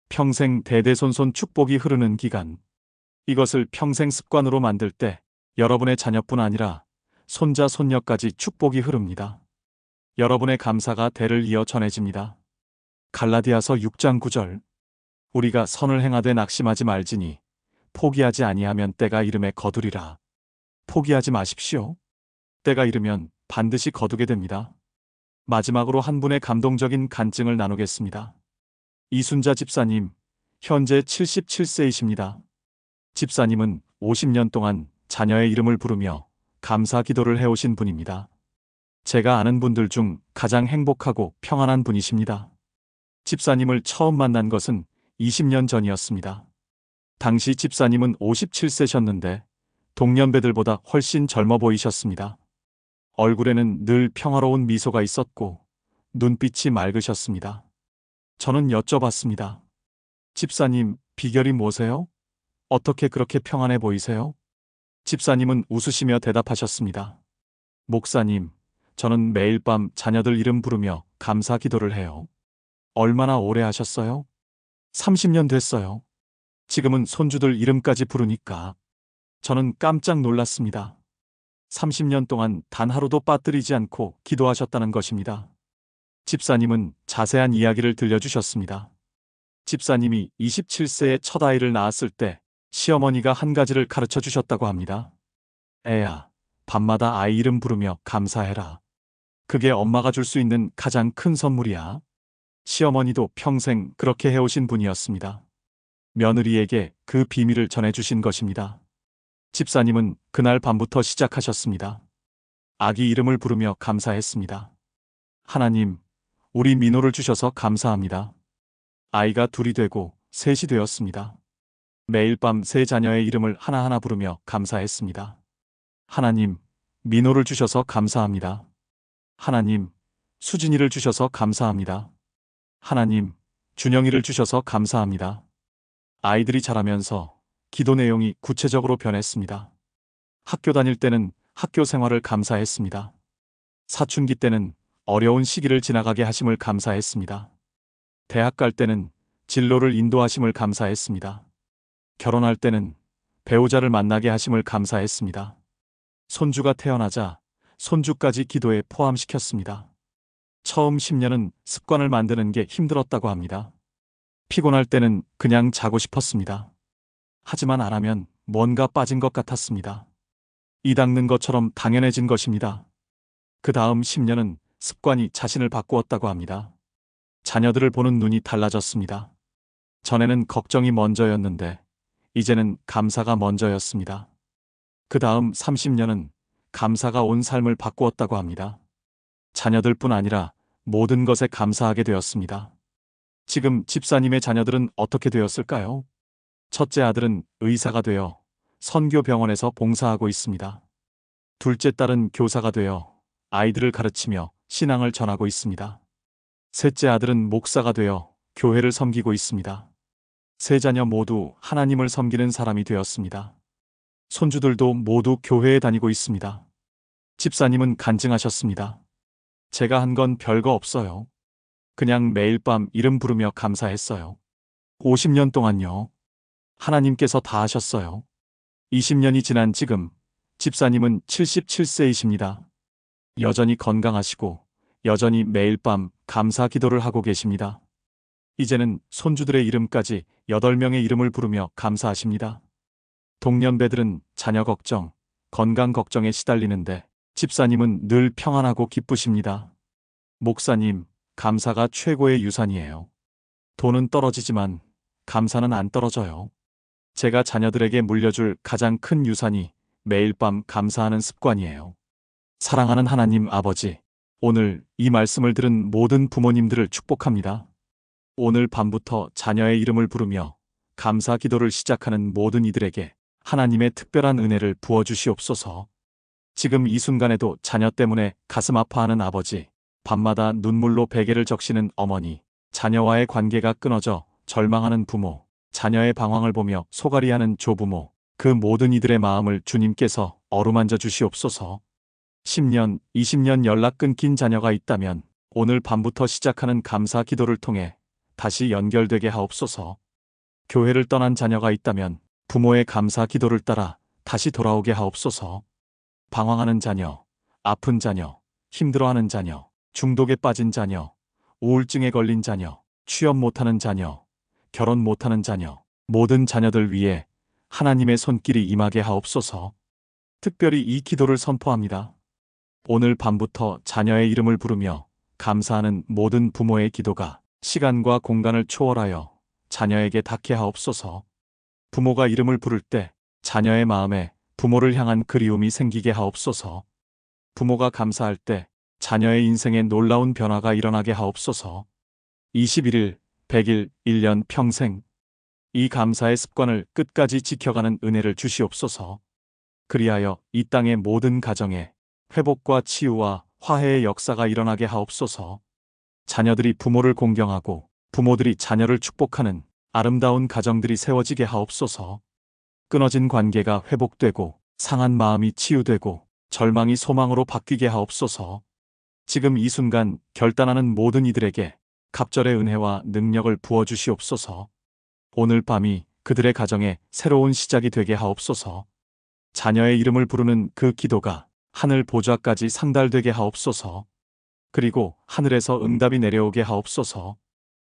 평생 대대손손 축복이 흐르는 기간. 이것을 평생 습관으로 만들 때 여러분의 자녀뿐 아니라 손자, 손녀까지 축복이 흐릅니다. 여러분의 감사가 대를 이어 전해집니다. 갈라디아서 6장 9절. 우리가 선을 행하되 낙심하지 말지니 포기하지 아니하면 때가 이름에 거두리라. 포기하지 마십시오. 때가 이르면 반드시 거두게 됩니다. 마지막으로 한 분의 감동적인 간증을 나누겠습니다. 이순자 집사님, 현재 77세이십니다. 집사님은 50년 동안 자녀의 이름을 부르며 감사 기도를 해오신 분입니다. 제가 아는 분들 중 가장 행복하고 평안한 분이십니다. 집사님을 처음 만난 것은 20년 전이었습니다. 당시 집사님은 57세셨는데 동년배들보다 훨씬 젊어 보이셨습니다. 얼굴에는 늘 평화로운 미소가 있었고 눈빛이 맑으셨습니다. 저는 여쭤봤습니다. 집사님, 비결이 뭐세요? 어떻게 그렇게 평안해 보이세요? 집사님은 웃으시며 대답하셨습니다. 목사님, 저는 매일 밤 자녀들 이름 부르며 감사 기도를 해요. 얼마나 오래 하셨어요? 30년 됐어요. 지금은 손주들 이름까지 부르니까. 저는 깜짝 놀랐습니다. 30년 동안 단 하루도 빠뜨리지 않고 기도하셨다는 것입니다. 집사님은 자세한 이야기를 들려주셨습니다. 집사님이 27세에 첫 아이를 낳았을 때 시어머니가 한 가지를 가르쳐 주셨다고 합니다. 애야, 밤마다 아이 이름 부르며 감사해라. 그게 엄마가 줄 수 있는 가장 큰 선물이야. 시어머니도 평생 그렇게 해오신 분이었습니다. 며느리에게 그 비밀을 전해주신 것입니다. 집사님은 그날 밤부터 시작하셨습니다. 아기 이름을 부르며 감사했습니다. 하나님, 우리 민호를 주셔서 감사합니다. 아이가 둘이 되고 셋이 되었습니다. 매일 밤 세 자녀의 이름을 하나하나 부르며 감사했습니다. 하나님, 민호를 주셔서 감사합니다. 하나님, 수진이를 주셔서 감사합니다. 하나님, 준영이를 주셔서 감사합니다. 아이들이 자라면서 기도 내용이 구체적으로 변했습니다. 학교 다닐 때는 학교 생활을 감사했습니다. 사춘기 때는 어려운 시기를 지나가게 하심을 감사했습니다. 대학 갈 때는 진로를 인도하심을 감사했습니다. 결혼할 때는 배우자를 만나게 하심을 감사했습니다. 손주가 태어나자 손주까지 기도에 포함시켰습니다. 처음 10년은 습관을 만드는 게 힘들었다고 합니다. 피곤할 때는 그냥 자고 싶었습니다. 하지만 안 하면 뭔가 빠진 것 같았습니다. 이 닦는 것처럼 당연해진 것입니다. 그 다음 10년은 습관이 자신을 바꾸었다고 합니다. 자녀들을 보는 눈이 달라졌습니다. 전에는 걱정이 먼저였는데 이제는 감사가 먼저였습니다. 그 다음 30년은 감사가 온 삶을 바꾸었다고 합니다. 자녀들뿐 아니라 모든 것에 감사하게 되었습니다. 지금 집사님의 자녀들은 어떻게 되었을까요? 첫째 아들은 의사가 되어 선교병원에서 봉사하고 있습니다. 둘째 딸은 교사가 되어 아이들을 가르치며 신앙을 전하고 있습니다. 셋째 아들은 목사가 되어 교회를 섬기고 있습니다. 세 자녀 모두 하나님을 섬기는 사람이 되었습니다. 손주들도 모두 교회에 다니고 있습니다. 집사님은 간증하셨습니다. 제가 한 건 별거 없어요. 그냥 매일 밤 이름 부르며 감사했어요. 50년 동안요. 하나님께서 다 하셨어요. 20년이 지난 지금 집사님은 77세이십니다. 여전히 건강하시고 여전히 매일 밤 감사 기도를 하고 계십니다. 이제는 손주들의 이름까지 8명의 이름을 부르며 감사하십니다. 동년배들은 자녀 걱정, 건강 걱정에 시달리는데 집사님은 늘 평안하고 기쁘십니다. 목사님, 감사가 최고의 유산이에요. 돈은 떨어지지만 감사는 안 떨어져요. 제가 자녀들에게 물려줄 가장 큰 유산이 매일 밤 감사하는 습관이에요. 사랑하는 하나님 아버지, 오늘 이 말씀을 들은 모든 부모님들을 축복합니다. 오늘 밤부터 자녀의 이름을 부르며 감사 기도를 시작하는 모든 이들에게 하나님의 특별한 은혜를 부어주시옵소서. 지금 이 순간에도 자녀 때문에 가슴 아파하는 아버지, 밤마다 눈물로 베개를 적시는 어머니, 자녀와의 관계가 끊어져 절망하는 부모, 자녀의 방황을 보며 소갈이하는 조부모, 그 모든 이들의 마음을 주님께서 어루만져 주시옵소서. 10년, 20년 연락 끊긴 자녀가 있다면 오늘 밤부터 시작하는 감사 기도를 통해 다시 연결되게 하옵소서. 교회를 떠난 자녀가 있다면 부모의 감사 기도를 따라 다시 돌아오게 하옵소서. 방황하는 자녀, 아픈 자녀, 힘들어하는 자녀, 중독에 빠진 자녀, 우울증에 걸린 자녀, 취업 못하는 자녀, 결혼 못하는 자녀, 모든 자녀들 위해 하나님의 손길이 임하게 하옵소서. 특별히 이 기도를 선포합니다. 오늘 밤부터 자녀의 이름을 부르며 감사하는 모든 부모의 기도가 시간과 공간을 초월하여 자녀에게 닿게 하옵소서. 부모가 이름을 부를 때 자녀의 마음에 부모를 향한 그리움이 생기게 하옵소서. 부모가 감사할 때 자녀의 인생에 놀라운 변화가 일어나게 하옵소서. 21일, 100일, 1년 평생 이 감사의 습관을 끝까지 지켜가는 은혜를 주시옵소서. 그리하여 이 땅의 모든 가정에 회복과 치유와 화해의 역사가 일어나게 하옵소서. 자녀들이 부모를 공경하고 부모들이 자녀를 축복하는 아름다운 가정들이 세워지게 하옵소서. 끊어진 관계가 회복되고 상한 마음이 치유되고 절망이 소망으로 바뀌게 하옵소서. 지금 이 순간 결단하는 모든 이들에게 갑절의 은혜와 능력을 부어주시옵소서. 오늘 밤이 그들의 가정에 새로운 시작이 되게 하옵소서. 자녀의 이름을 부르는 그 기도가 하늘 보좌까지 상달되게 하옵소서. 그리고 하늘에서 응답이 내려오게 하옵소서.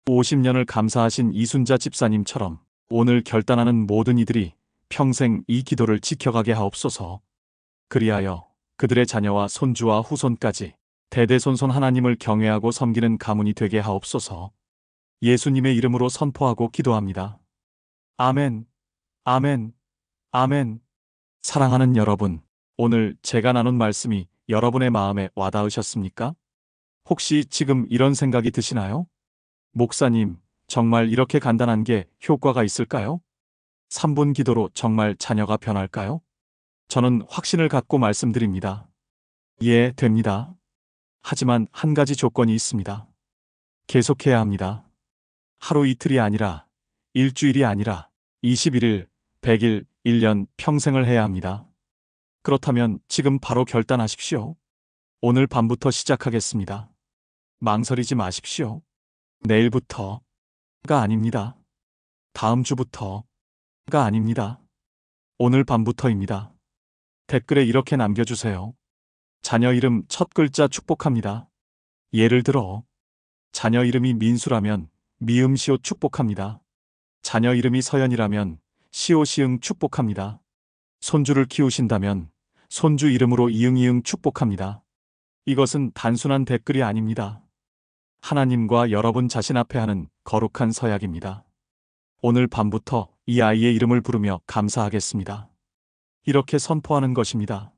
50년을 감사하신 이순자 집사님처럼 오늘 결단하는 모든 이들이 평생 이 기도를 지켜가게 하옵소서. 그리하여 그들의 자녀와 손주와 후손까지 대대손손 하나님을 경외하고 섬기는 가문이 되게 하옵소서. 예수님의 이름으로 선포하고 기도합니다. 아멘, 아멘, 아멘. 사랑하는 여러분, 오늘 제가 나눈 말씀이 여러분의 마음에 와닿으셨습니까? 혹시 지금 이런 생각이 드시나요? 목사님, 정말 이렇게 간단한 게 효과가 있을까요? 3분 기도로 정말 자녀가 변할까요? 저는 확신을 갖고 말씀드립니다. 예, 됩니다. 하지만 한 가지 조건이 있습니다. 계속해야 합니다. 하루 이틀이 아니라, 일주일이 아니라, 21일, 100일, 1년, 평생을 해야 합니다. 그렇다면 지금 바로 결단하십시오. 오늘 밤부터 시작하겠습니다. 망설이지 마십시오. 내일부터가 아닙니다. 다음 주부터가 아닙니다. 오늘 밤부터입니다. 댓글에 이렇게 남겨주세요. 자녀 이름 첫 글자 축복합니다. 예를 들어 자녀 이름이 민수라면 미음 시옷 축복합니다. 자녀 이름이 서연이라면 시오 시응 축복합니다. 손주를 키우신다면 손주 이름으로 이응 이응 축복합니다. 이것은 단순한 댓글이 아닙니다. 하나님과 여러분 자신 앞에 하는 거룩한 서약입니다. 오늘 밤부터 이 아이의 이름을 부르며 감사하겠습니다. 이렇게 선포하는 것입니다.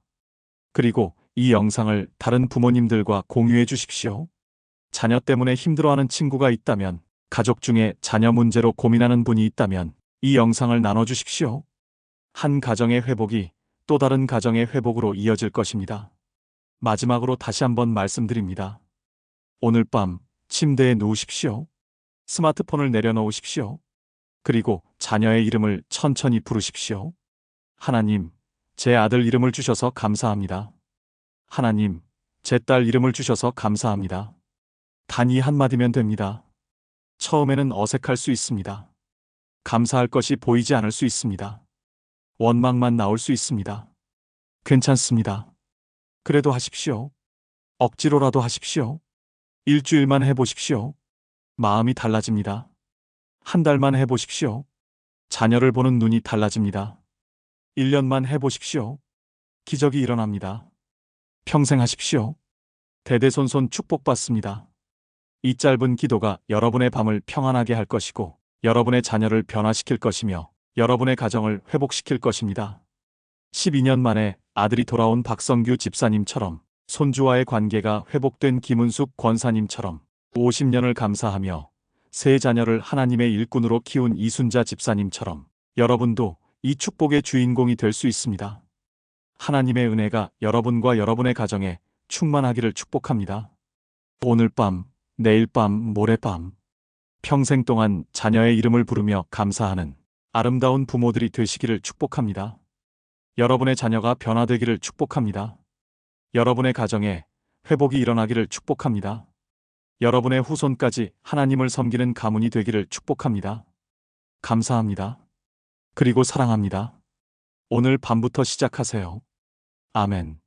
그리고 이 영상을 다른 부모님들과 공유해 주십시오. 자녀 때문에 힘들어하는 친구가 있다면, 가족 중에 자녀 문제로 고민하는 분이 있다면 이 영상을 나눠주십시오. 한 가정의 회복이 또 다른 가정의 회복으로 이어질 것입니다. 마지막으로 다시 한번 말씀드립니다. 오늘 밤 침대에 누우십시오. 스마트폰을 내려놓으십시오. 그리고 자녀의 이름을 천천히 부르십시오. 하나님, 제 아들 이름을 주셔서 감사합니다. 하나님, 제 딸 이름을 주셔서 감사합니다. 단 이 한마디면 됩니다. 처음에는 어색할 수 있습니다. 감사할 것이 보이지 않을 수 있습니다. 원망만 나올 수 있습니다. 괜찮습니다. 그래도 하십시오. 억지로라도 하십시오. 일주일만 해보십시오. 마음이 달라집니다. 한 달만 해보십시오. 자녀를 보는 눈이 달라집니다. 1년만 해보십시오. 기적이 일어납니다. 평생 하십시오. 대대손손 축복받습니다. 이 짧은 기도가 여러분의 밤을 평안하게 할 것이고, 여러분의 자녀를 변화시킬 것이며, 여러분의 가정을 회복시킬 것입니다. 12년 만에 아들이 돌아온 박성규 집사님처럼, 손주와의 관계가 회복된 김은숙 권사님처럼, 50년을 감사하며 세 자녀를 하나님의 일꾼으로 키운 이순자 집사님처럼 여러분도 이 축복의 주인공이 될 수 있습니다. 하나님의 은혜가 여러분과 여러분의 가정에 충만하기를 축복합니다. 오늘 밤, 내일 밤, 모레밤, 평생 동안 자녀의 이름을 부르며 감사하는 아름다운 부모들이 되시기를 축복합니다. 여러분의 자녀가 변화되기를 축복합니다. 여러분의 가정에 회복이 일어나기를 축복합니다. 여러분의 후손까지 하나님을 섬기는 가문이 되기를 축복합니다. 감사합니다. 그리고 사랑합니다. 오늘 밤부터 시작하세요. 아멘.